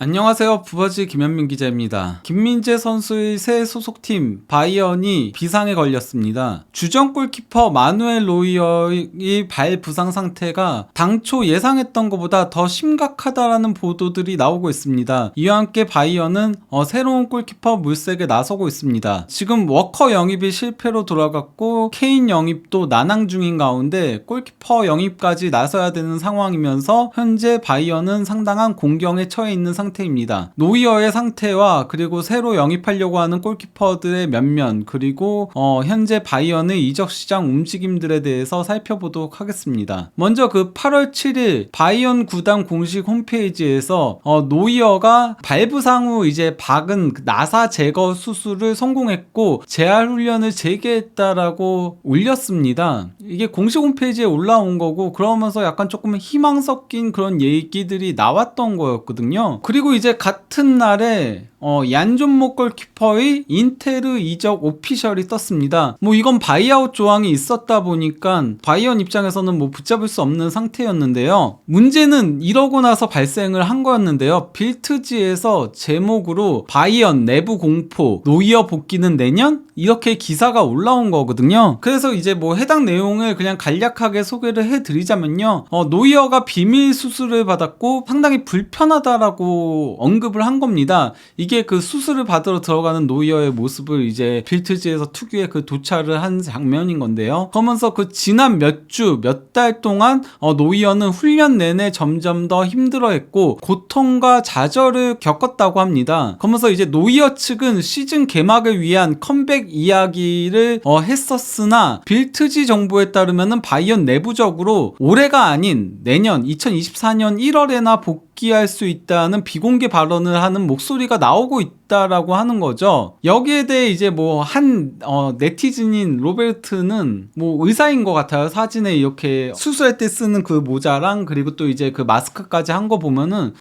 안녕하세요. 부버지 김현민 기자입니다. 김민재 선수의 새 소속팀 바이언이 비상에 걸렸습니다. 주전 골키퍼 마누엘 노이어의 발 부상 상태가 당초 예상했던 것보다 더 심각하다라는 보도들이 나오고 있습니다. 이와 함께 바이언은 새로운 골키퍼 물색에 나서고 있습니다. 지금 워커 영입이 실패로 돌아갔고 케인 영입도 난항 중인 가운데 골키퍼 영입까지 나서야 되는 상황이면서 현재 바이언은 상당한 공경에 처해 있는 상태입니다. 노이어의 상태와 그리고 새로 영입하려고 하는 골키퍼들의 면면, 그리고 현재 바이언의 이적 시장 움직임들에 대해서 살펴보도록 하겠습니다. 먼저 그 8월 7일 바이언 구단 공식 홈페이지에서 노이어가 발부상 후 이제 박은 나사 제거 수술을 성공했고 재활 훈련을 재개했다라고 올렸습니다. 이게 공식 홈페이지에 올라온 거고, 그러면서 약간 조금 희망 섞인 그런 얘기들이 나왔던 거였거든요. 그리고 이제 같은 날에 얀존모 골키퍼의 인테르 이적 오피셜이 떴습니다. 이건 바이아웃 조항이 있었다 보니까 바이언 입장에서는 붙잡을 수 없는 상태였는데요. 문제는 이러고 나서 발생을 한 거였는데요. 빌트지에서 제목으로 바이언 내부 공포, 노이어 복귀는 내년? 이렇게 기사가 올라온 거거든요. 그래서 이제 해당 내용을 그냥 간략하게 소개를 해드리자면요. 노이어가 비밀 수술을 받았고 상당히 불편하다라고 언급을 한 겁니다. 이게 그 수술을 받으러 들어가는 노이어의 모습을 이제 빌트지에서 특유의 그 도촬을 한 장면인 건데요. 그러면서 그 지난 몇 주, 몇 달 동안 노이어는 훈련 내내 점점 더 힘들어했고 고통과 좌절을 겪었다고 합니다. 그러면서 이제 노이어 측은 시즌 개막을 위한 컴백 이야기를 했었으나 빌트지 정보에 따르면은 바이언 내부적으로 올해가 아닌 내년 2024년 1월에나 복귀할 수 있다는 비공개 발언을 하는 목소리가 나오고 있다라고 하는 거죠. 여기에 대해 이제 한 네티즌인 로베르트는 의사인 것 같아요. 사진에 이렇게 수술할 때 쓰는 그 모자랑 그리고 또 이제 그 마스크까지 한 거 보면은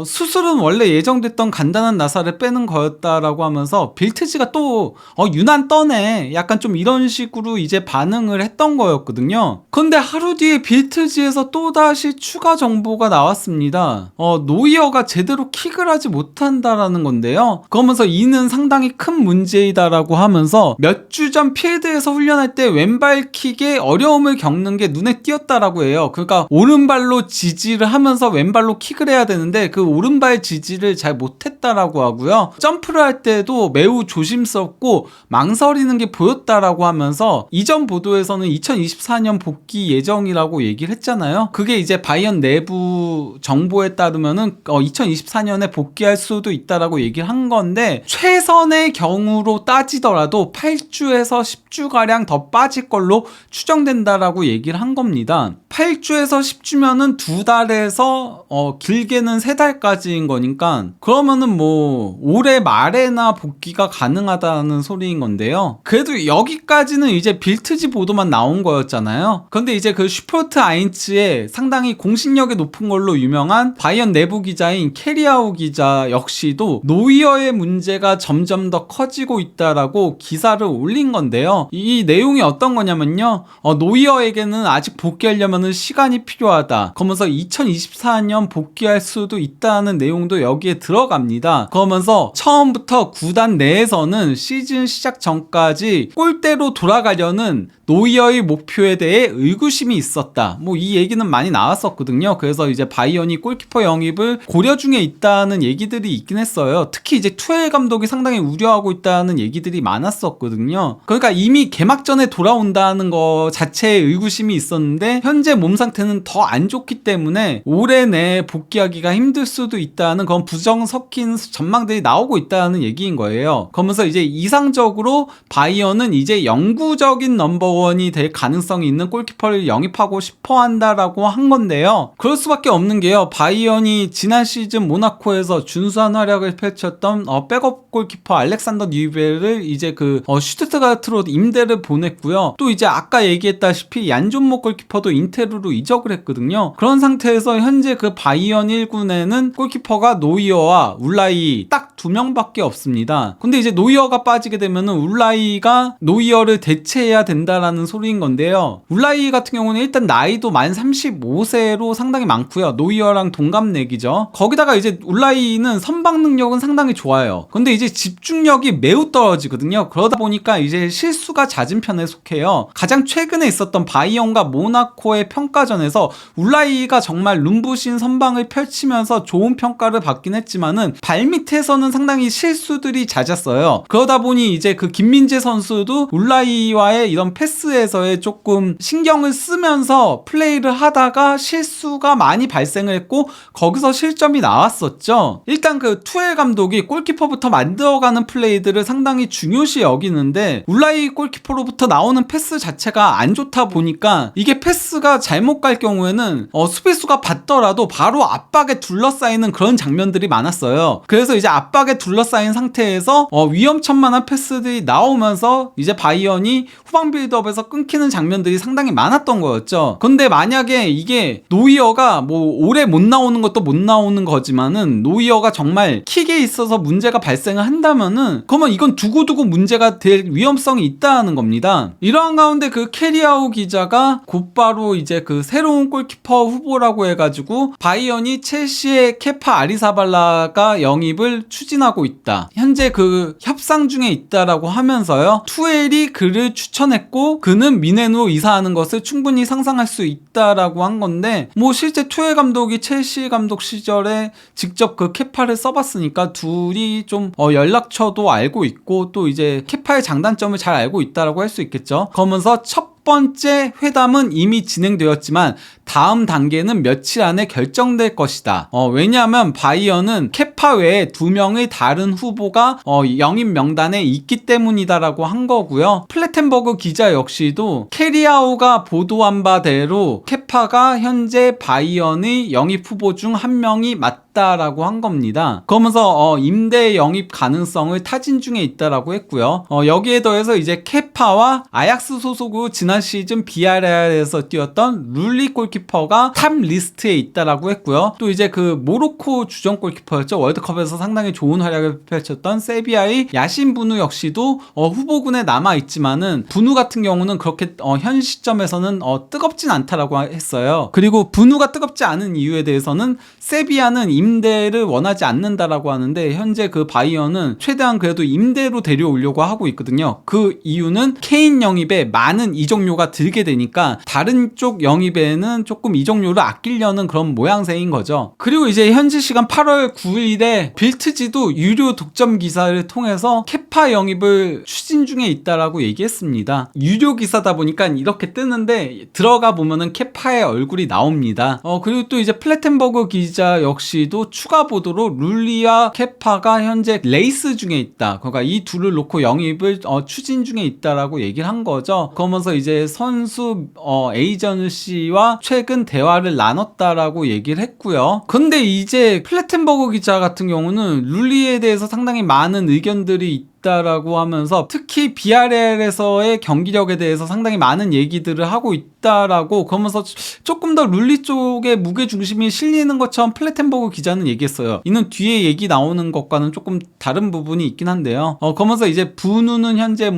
수술은 원래 예정됐던 간단한 나사를 빼는 거였다라고 하면서 빌트지가 또 유난 떠네, 약간 좀 이런 식으로 이제 반응을 했던 거였거든요. 근데 하루 뒤에 빌트지에서 또다시 추가 정보가 나왔습니다. 노이어가 제대로 킥을 하지 못한다라는 건데요. 그러면서 이는 상당히 큰 문제이다라고 하면서 몇 주 전 필드에서 훈련할 때 왼발 킥에 어려움을 겪는 게 눈에 띄었다라고 해요. 그러니까 오른발로 지지를 하면서 왼발로 킥을 해야 되는데 그 오른발 지지를 잘 못했다라고 하고요. 점프를 할 때도 매우 조심스럽고 망설이는 게 보였다라고 하면서 이전 보도에서는 2024년 복귀 예정이라고 얘기를 했잖아요. 그게 이제 바이언 내부 정보에 따르면은 2024년에 복귀할 수도 있다라고 얘기를 한 건데, 최선의 경우로 따지더라도 8주에서 10주가량 더 빠질 걸로 추정된다라고 얘기를 한 겁니다. 8주에서 10주면은 2달에서 길게는 3달까지인 거니까, 그러면은 올해 말에나 복귀가 가능하다는 소리인 건데요. 그래도 여기까지는 이제 빌트지 보도만 나온 거였잖아요. 근데 이제 그 슈퍼트 아인츠의 상당히 공신력이 높은 걸로 유명한 바이언 내부 기자인 캐리아우 기자 역시도 노이어의 문제가 점점 더 커지고 있다라고 기사를 올린 건데요. 이 내용이 어떤 거냐면요. 노이어에게는 아직 복귀하려면 시간이 필요하다. 그러면서 2024년 복귀할 수도 있다는 내용도 여기에 들어갑니다. 그러면서 처음부터 구단 내에서는 시즌 시작 전까지 골대로 돌아가려는 노이어의 목표에 대해 의구심이 있었다. 이 얘기는 많이 나왔었거든요. 그래서 이제 바이언이 골키퍼 영입을 고려 중에 있다는 얘기들이 있긴 했어요. 특히 이제 투엘 감독이 상당히 우려하고 있다는 얘기들이 많았었거든요. 그러니까 이미 개막전에 돌아온다는 거 자체에 의구심이 있었는데 현재 몸 상태는 더 안 좋기 때문에 올해 내에 복귀하기가 힘들 수도 있다는 그런 부정 섞인 전망들이 나오고 있다는 얘기인 거예요. 그러면서 이제 이상적으로 바이언은 이제 영구적인 넘버원이 될 가능성이 있는 골키퍼를 영입하고 싶어 한다라고 한 건데요. 그럴 수밖에 없는 게요. 바이언이 지난 시즌 모나코에서 준수한 활약을 펼쳤던 있었던 백업 골키퍼 알렉산더 뉴벨을 이제 슈투트가르트로 임대를 보냈고요. 또 이제 아까 얘기했다시피 얀존모 골키퍼도 인테르로 이적을 했거든요. 그런 상태에서 현재 그 바이언 1군에는 골키퍼가 노이어와 울라이 딱 2명밖에 없습니다. 근데 이제 노이어가 빠지게 되면은 울라이가 노이어를 대체해야 된다라는 소리인 건데요. 울라이 같은 경우는 일단 나이도 만 35세로 상당히 많고요. 노이어랑 동갑내기죠. 거기다가 이제 울라이는 선방 능력은 상당히 좋아요. 근데 이제 집중력이 매우 떨어지거든요. 그러다 보니까 이제 실수가 잦은 편에 속해요. 가장 최근에 있었던 바이언과 모나코의 평가전에서 울라이가 정말 눈부신 선방을 펼치면서 좋은 평가를 받긴 했지만은 발밑에서는 상당히 실수들이 잦았어요. 그러다 보니 이제 그 김민재 선수도 울라이와의 이런 패스에서의 조금 신경을 쓰면서 플레이를 하다가 실수가 많이 발생을 했고 거기서 실점이 나왔었죠. 일단 그 투엘 감독이 골키퍼부터 만들어가는 플레이들을 상당히 중요시 여기는데 울라이 골키퍼로부터 나오는 패스 자체가 안 좋다 보니까 이게 패스가 잘못 갈 경우에는 수비수가 받더라도 바로 압박에 둘러싸이는 그런 장면들이 많았어요. 그래서 이제 압박에 둘러싸인 상태에서 위험천만한 패스들이 나오면서 이제 바이언이 후방 빌드업에서 끊기는 장면들이 상당히 많았던 거였죠. 근데 만약에 이게 노이어가 뭐 오래 못 나오는 것도 못 나오는 거지만은 노이어가 정말 킥에 있어서 문제가 발생을 한다면은 그러면 이건 두고두고 문제가 될 위험성이 있다는 겁니다. 이러한 가운데 그 캐리아우 기자가 곧바로 이제 그 새로운 골키퍼 후보라고 해가지고 바이언이 첼시의 케파 아리사발라가 영입을 추진하고 있다. 현재 그 협상 중에 있다라고 하면서요. 투엘이 그를 추천했고 그는 미넨으로 이사하는 것을 충분히 상상할 수 있다라고 한 건데 뭐 실제 투엘 감독이 첼시 감독 시절에 직접 그 케파를 써봤으니까 둘이 좀 연락처도 알고 있고 또 이제 케파의 장단점을 잘 알고 있다라고 할 수 있겠죠. 그러면서 첫 번째 회담은 이미 진행되었지만 다음 단계는 며칠 안에 결정될 것이다. 왜냐하면 바이언은 케파 외에 2명의 다른 후보가 영입 명단에 있기 때문이다라고 한 거고요. 플래텐버그 기자 역시도 캐리아우가 보도한 바대로 케파가 현재 바이언의 영입 후보 중 한 명이 맞다라고 한 겁니다. 그러면서 임대 영입 가능성을 타진 중에 있다라고 했고요. 여기에 더해서 이제 케파와 아약스 소속으로 지난 시즌 비아레알에서 뛰었던 룰리 골키퍼가 탑 리스트에 있다라고 했고요. 또 이제 그 모로코 주전 골키퍼였죠. 월드컵에서 상당히 좋은 활약을 펼쳤던 세비야의 야신 부누 역시도 후보군에 남아 있지만은 부누 같은 경우는 그렇게 현 시점에서는 뜨겁진 않다라고 했어요. 그리고 부누가 뜨겁지 않은 이유에 대해서는 세비야는 임대를 원하지 않는다라고 하는데 현재 그 바이언은 최대한 그래도 임대로 데려오려고 하고 있거든요. 그 이유는 케인 영입에 많은 이적료가 들게 되니까 다른 쪽 영입에는 조금 이적료를 아끼려는 그런 모양새인 거죠. 그리고 이제 현지 시간 8월 9일에 빌트지도 유료 독점 기사를 통해서 케파 영입을 추진 중에 있다라고 얘기했습니다. 유료 기사다 보니까 이렇게 뜨는데 들어가 보면은 케파의 얼굴이 나옵니다. 그리고 또 이제 플래텐버그 기자 역시도 추가 보도로 룰리와 케파가 현재 레이스 중에 있다. 그러니까 이 둘을 놓고 영입을 추진 중에 있다라고 얘기를 한 거죠. 그러면서 이제 선수 에이전시와 최근 대화를 나눴다라고 얘기를 했고요. 근데 이제 플래텐버그 기자 같은 경우는 룰리에 대해서 상당히 많은 의견들이 있다라고 하면서 특히 비아레알에서의 경기력에 대해서 상당히 많은 얘기들을 하고 있다라고 그러면서 조금 더 룰리 쪽에 무게 중심이 실리는 것처럼 플래텐버그 기자는 얘기했어요. 이는 뒤에 얘기 나오는 것과는 조금 다른 부분이 있긴 한데요. 그러면서 이제 부누는 현재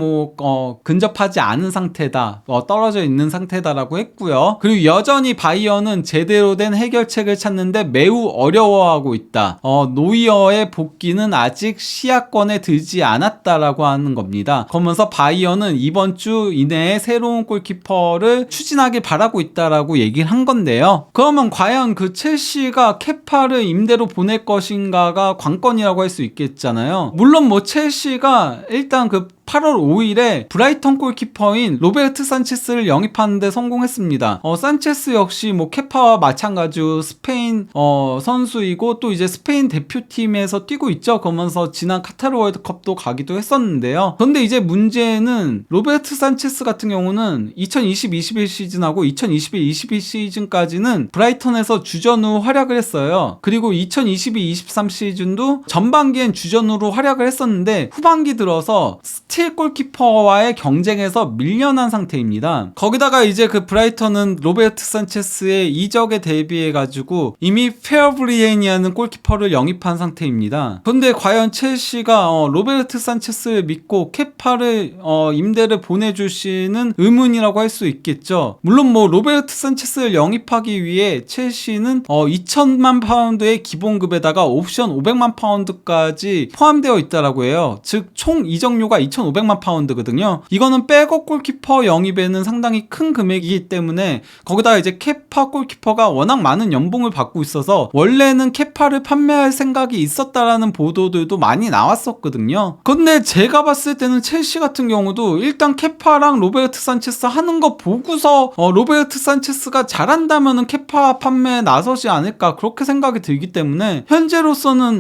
근접하지 않은 상태다. 떨어져 있는 상태다라고 했고요. 그리고 여전히 바이언은 제대로 된 해결책을 찾는데 매우 어려워하고 있다. 노이어의 복귀는 아직 시야권에 들지 않았다라고 하는 겁니다. 그러면서 바이언은 이번 주 이내에 새로운 골키퍼를 추진하길 바라고 있다라고 얘기를 한 건데요. 그러면 과연 그 첼시가 케파를 임대로 보낼 것인가가 관건이라고 할 수 있겠잖아요. 물론 뭐 첼시가 일단 그 8월 5일에 브라이턴 골키퍼인 로베르트 산체스를 영입하는데 성공했습니다. 산체스 역시 뭐 케파와 마찬가지로 스페인 선수이고 또 이제 스페인 대표팀에서 뛰고 있죠. 그러면서 지난 카타르 월드컵도 가기도 했었는데요. 그런데 이제 문제는 로베르트 산체스 같은 경우는 2020-21 시즌하고 2021-22 시즌까지는 브라이턴에서 주전으로 활약을 했어요. 그리고 2022-23 시즌도 전반기엔 주전으로 활약을 했었는데 후반기 들어서 스틸 골키퍼와의 경쟁에서 밀려난 상태입니다. 거기다가 이제 그 브라이턴은 로베르트 산체스의 이적에 대비해가지고 이미 페어브리엔이라는 골키퍼를 영입한 상태입니다. 근데 과연 첼시가 로베르트 산체스를 믿고 케파를 임대를 보내줄 수는 의문이라고 할 수 있겠죠. 물론 뭐 로베르트 산체스를 영입하기 위해 첼시는 2천만 파운드의 기본급에다가 옵션 500만 파운드까지 포함되어 있다라고 해요. 즉 총 이적료가 2,500만 파운드거든요. 이거는 백업 골키퍼 영입에는 상당히 큰 금액이기 때문에 거기다가 이제 케파 골키퍼가 워낙 많은 연봉을 받고 있어서 원래는 케파를 판매할 생각이 있었다라는 보도들도 많이 나왔었거든요. 근데 제가 봤을 때는 첼시 같은 경우도 일단 케파랑 로베르트 산체스 하는 거 보고서 로베르트 산체스가 잘한다면은 케파 판매에 나서지 않을까 그렇게 생각이 들기 때문에 현재로서는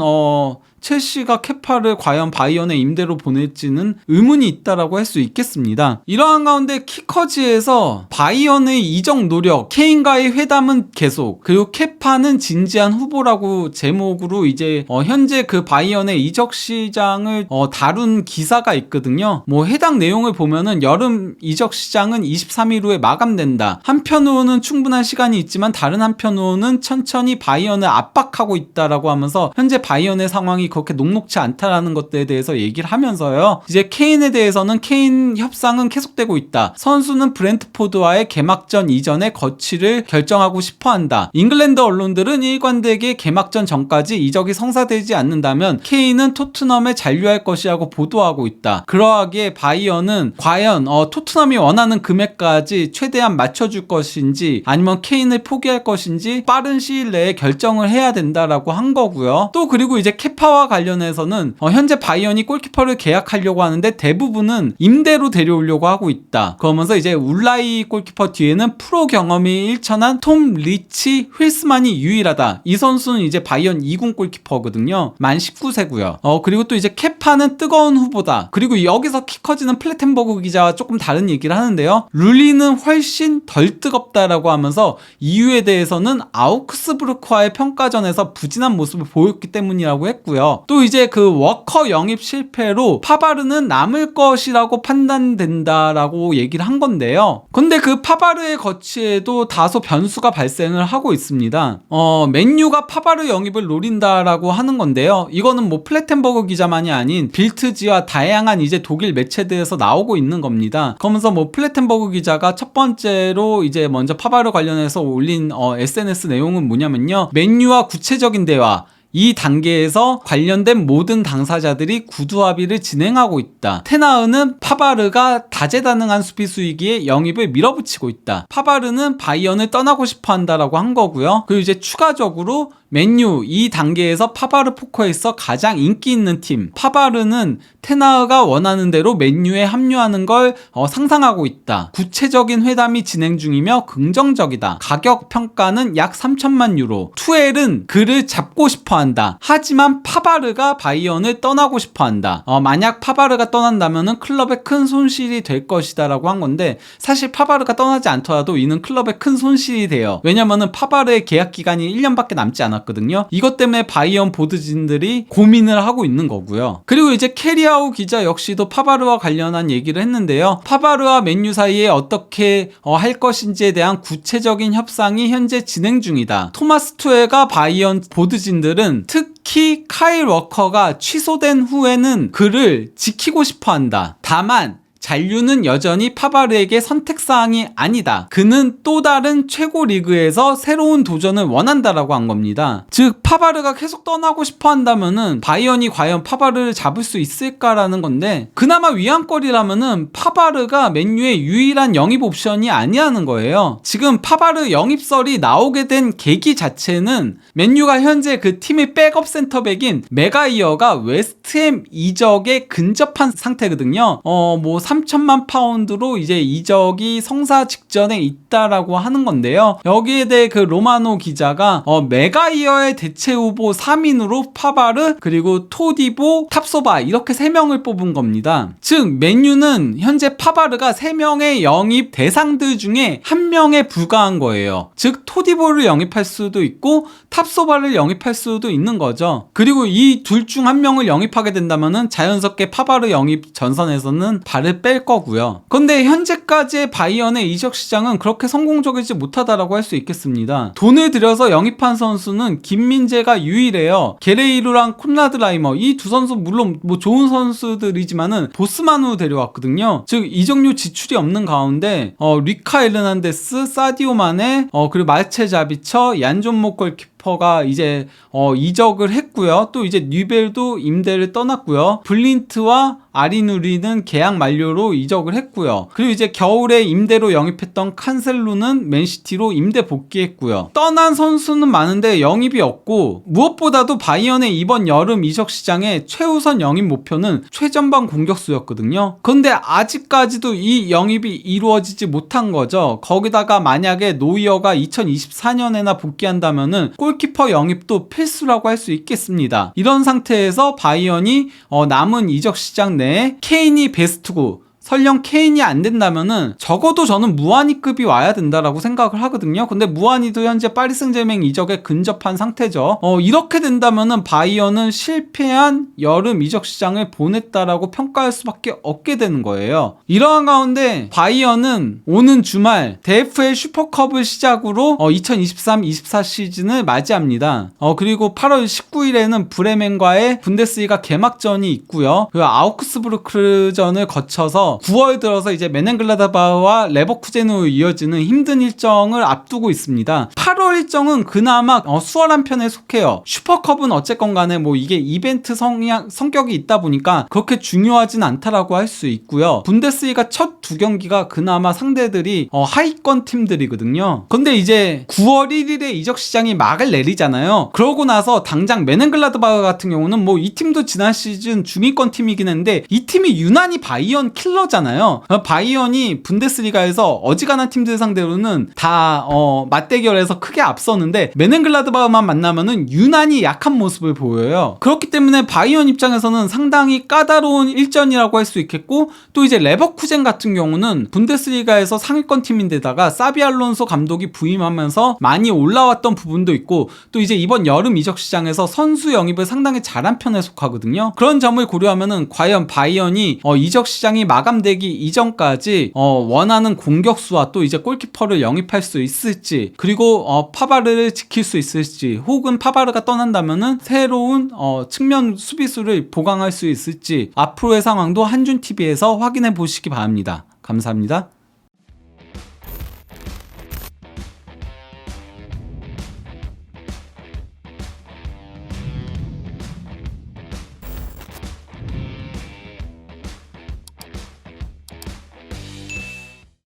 첼시가 케파를 과연 바이언의 임대로 보낼지는 의문이 있다라고 할 수 있겠습니다. 이러한 가운데 키커즈에서 바이언의 이적 노력, 케인과의 회담은 계속, 그리고 케파는 진지한 후보라고 제목으로 이제 현재 그 바이언의 이적 시장을 다룬 기사가 있거든요. 뭐 해당 내용을 보면은 여름 이적 시장은 23일 후에 마감된다. 한편으로는 충분한 시간이 있지만 다른 한편으로는 천천히 바이언을 압박하고 있다라고 하면서 현재 바이언의 상황이 그렇게 녹록치 않다라는 것들에 대해서 얘기를 하면서요. 이제 케인에 대해서는 케인 협상은 계속되고 있다. 선수는 브렌트포드와의 개막전 이전에 거취를 결정하고 싶어한다. 잉글랜드 언론들은 일관되게 개막전 전까지 이적이 성사되지 않는다면 케인은 토트넘에 잔류할 것이라고 보도하고 있다. 그러하기에 바이언은 과연 토트넘이 원하는 금액까지 최대한 맞춰줄 것인지 아니면 케인을 포기할 것인지 빠른 시일 내에 결정을 해야 된다라고 한 거고요. 또 그리고 이제 케파와 관련해서는 현재 바이언이 골키퍼를 계약하려고 하는데 대부분은 임대로 데려오려고 하고 있다. 그러면서 이제 울라이 골키퍼 뒤에는 프로 경험이 일천한 톰 리치 휠스만이 유일하다. 이 선수는 이제 바이언 2군 골키퍼거든요. 만 19세고요. 그리고 또 이제 케파는 뜨거운 후보다. 그리고 여기서 키 커지는 플래텐버그 기자와 조금 다른 얘기를 하는데요. 룰리는 훨씬 덜 뜨겁다라고 하면서 이유에 대해서는 아우크스부르크와의 평가전에서 부진한 모습을 보였기 때문이라고 했고요. 또 이제 그 워커 영입 실패로 파바르는 남을 것이라고 판단된다라고 얘기를 한 건데요. 근데 그 파바르의 거취에도 다소 변수가 발생을 하고 있습니다. 맨유가 파바르 영입을 노린다라고 하는 건데요. 이거는 뭐 플래텐버그 기자만이 아닌 빌트지와 다양한 이제 독일 매체들에서 나오고 있는 겁니다. 그러면서 뭐 플래텐버그 기자가 첫 번째로 이제 먼저 파바르 관련해서 올린 SNS 내용은 뭐냐면요. 맨유와 구체적인 대화, 이 단계에서 관련된 모든 당사자들이 구두 합의를 진행하고 있다. 테나흐는 파바르가 다재다능한 수비수이기에 영입을 밀어붙이고 있다. 파바르는 바이언을 떠나고 싶어 한다라고 한 거고요. 그리고 이제 추가적으로 맨유 이 단계에서 파바르 포커에서 가장 인기 있는 팀 파바르는 테나흐가 원하는 대로 맨유에 합류하는 걸 상상하고 있다. 구체적인 회담이 진행 중이며 긍정적이다. 가격 평가는 약 3천만 유로. 투엘은 그를 잡고 싶어 한다. 하지만 파바르가 바이언을 떠나고 싶어 한다. 만약 파바르가 떠난다면은 클럽에 큰 손실이 될 것이다 라고 한 건데 사실 파바르가 떠나지 않더라도 이는 클럽에 큰 손실이 돼요. 왜냐면은 파바르의 계약 기간이 1년밖에 남지 않았거든요. 이것 때문에 바이언 보드진들이 고민을 하고 있는 거고요. 그리고 이제 캐리아우 기자 역시도 파바르와 관련한 얘기를 했는데요. 파바르와 맨유 사이에 어떻게 할 것인지에 대한 구체적인 협상이 현재 진행 중이다. 토마스 투엘과 바이언 보드진들은 특히 카일 워커가 취소된 후에는 그를 지키고 싶어 한다. 다만 잔류는 여전히 파바르에게 선택사항이 아니다. 그는 또 다른 최고 리그에서 새로운 도전을 원한다라고 한 겁니다. 즉 파바르가 계속 떠나고 싶어 한다면은 바이언이 과연 파바르를 잡을 수 있을까라는 건데, 그나마 위안거리라면은 파바르가 맨유의 유일한 영입 옵션이 아니라는 거예요. 지금 파바르 영입설이 나오게 된 계기 자체는 맨유가 현재 그 팀의 백업 센터백인 메가이어가 웨스트햄 이적에 근접한 상태거든요. 뭐 3천만 파운드로 이제 이적이 성사 직전에 있다라고 하는 건데요. 여기에 대해 그 로마노 기자가 메가이어의 대체 후보 3인으로 파바르 그리고 토디보, 탑소바 이렇게 3명을 뽑은 겁니다. 즉 맨유는 현재 파바르가 3명의 영입 대상들 중에 1명에 불과한 거예요. 즉 토디보를 영입할 수도 있고 탑소바를 영입할 수도 있는 거죠. 그리고 이 둘 중 1명을 영입하게 된다면은 자연스럽게 파바르 영입 전선에서는 발을 뺄 거고요. 근데 현재까지의 바이언의 이적 시장은 그렇게 성공적이지 못하다라고 할 수 있겠습니다. 돈을 들여서 영입한 선수는 김민재가 유일해요. 게레이루랑 콘라드 라이머 이 두 선수 물론 뭐 좋은 선수들이지만은 보스만으로 데려왔거든요. 즉 이적료 지출이 없는 가운데 리카 에르난데스, 사디오 마네, 그리고 마르체 자비처, 얀존모 골키퍼가 이제 이적을 했고요. 또 이제 뉴벨도 임대를 떠났고요. 블린트와 아리누리는 계약 만료로 이적을 했고요. 그리고 이제 겨울에 임대로 영입했던 칸셀루는 맨시티로 임대 복귀했고요. 떠난 선수는 많은데 영입이 없고, 무엇보다도 바이언의 이번 여름 이적 시장의 최우선 영입 목표는 최전방 공격수였거든요. 그런데 아직까지도 이 영입이 이루어지지 못한 거죠. 거기다가 만약에 노이어가 2024년에나 복귀한다면은 골키퍼 영입도 필수라고 할 수 있겠습니다. 이런 상태에서 바이언이 남은 이적 시장 내에 케인이 베스트고, 설령 케인이 안 된다면은 적어도 저는 무아니급이 와야 된다라고 생각을 하거든요. 근데 무아니도 현재 파리 생제르맹 이적에 근접한 상태죠. 이렇게 된다면은 바이언은 실패한 여름 이적 시장을 보냈다라고 평가할 수밖에 없게 되는 거예요. 이러한 가운데 바이언은 오는 주말 DFL 슈퍼컵을 시작으로 2023-24 시즌을 맞이합니다. 그리고 8월 19일에는 브레멘과의 분데스리가 개막전이 있고요. 그리고 아우크스부르크전을 거쳐서 9월 들어서 이제 메넨글라드바흐와 레버쿠젠으로 이어지는 힘든 일정을 앞두고 있습니다. 8월 일정은 그나마 수월한 편에 속해요. 슈퍼컵은 어쨌건 간에 뭐 이게 이벤트 성격이 있다 보니까 그렇게 중요하진 않다라고 할 수 있고요. 분데스리가 첫 2경기가 그나마 상대들이 하위권 팀들이거든요. 근데 이제 9월 1일에 이적 시장이 막을 내리잖아요. 그러고 나서 당장 메넨글라드바흐 같은 경우는 뭐 이 팀도 지난 시즌 중위권 팀이긴 했는데 이 팀이 유난히 바이언 킬러잖아요. 바이언이 분데스리가에서 어지간한 팀들 상대로는 다 맞대결에서 크게 앞서는데 메넨글라드바흐만 만나면은 유난히 약한 모습을 보여요. 그렇기 때문에 바이언 입장에서는 상당히 까다로운 일전이라고 할 수 있겠고, 또 이제 레버쿠젠 같은 경우는 분데스리가에서 상위권 팀인데다가 사비 알론소 감독이 부임하면서 많이 올라왔던 부분도 있고, 또 이제 이번 여름 이적 시장에서 선수 영입을 상당히 잘한 편에 속하거든요. 그런 점을 고려하면은 과연 바이언이 이적 시장이 마감되기 이전까지 원하는 공격수와 또 이제 골키퍼를 영입할 수 있을지, 그리고 파바르를 지킬 수 있을지, 혹은 파바르가 떠난다면은 새로운 측면 수비수를 보강할 수 있을지, 앞으로의 상황도 한준TV에서 확인해 보시기 바랍니다. 감사합니다.